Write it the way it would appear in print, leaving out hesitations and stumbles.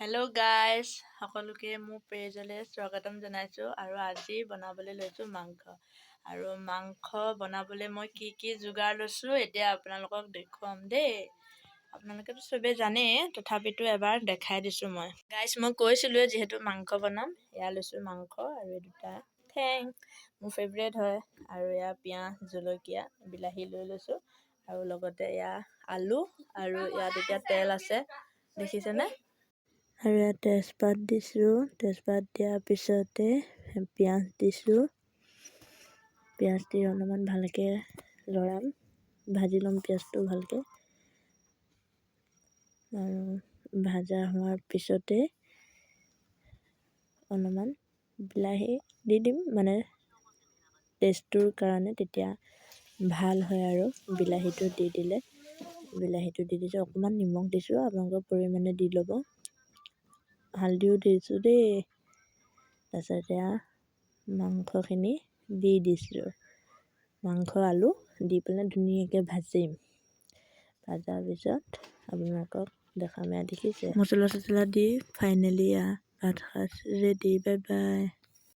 Hello' guys, সকলোকে মোৰ পেজলৈ স্বাগতম জনাইছোঁ। আৰু আজি বনাবলৈ লৈছোঁ মাংস। আৰু মাংস বনাবলৈ মই কি যোগাৰ লৈছোঁ এতিয়া আপোনালোকক দেখুৱাম দেই। আপোনালোকেতো চবেই জানেই, তথাপিতো এবাৰ দেখাই দিছোঁ মই। গাইজ, মই কৈছিলোঁ যিহেতু মাংস বনাম, এয়া লৈছোঁ মাংস আৰু এই দুটা ঠেং মোৰ ফেভৰেট হয়। আৰু এয়া পিঁয়াজ, জলকীয়া, বিলাহী লৈ লৈছোঁ। আৰু লগতে এয়া আলু, আৰু ইয়াত এতিয়া তেল আছে, দেখিছেনে? আৰু ইয়াত তেজপাত দিছোঁ। তেজপাত দিয়াৰ পিছতে পিঁয়াজ দিছোঁ। পিঁয়াজ দি অলপমান ভালকৈ লৰাম, ভাজি ল'ম পিঁয়াজটো ভালকৈ। আৰু ভাজা হোৱাৰ পিছতে অলপমান বিলাহী দি দিম, মানে টেষ্টটোৰ কাৰণে, তেতিয়া ভাল হয়। আৰু বিলাহীটো দি দিলে, বিলাহীটো দি দিছোঁ। অকণমান নিমখ দিছোঁ, আপোনালোকৰ পৰিমাণে দি ল'ব। হালধিও দিছোঁ দেই। তাৰপিছত এয়া মাংসখিনি দি দিছোঁ। মাংস আলু দি পেলাই ধুনীয়াকৈ ভাজিম। ভাজাৰ পিছত আপোনালোকক দেখাম। এয়া দেখিছে, মছলা চছলা দি ফাইনেলি ভাত সাজ ৰেডি। Bye bye.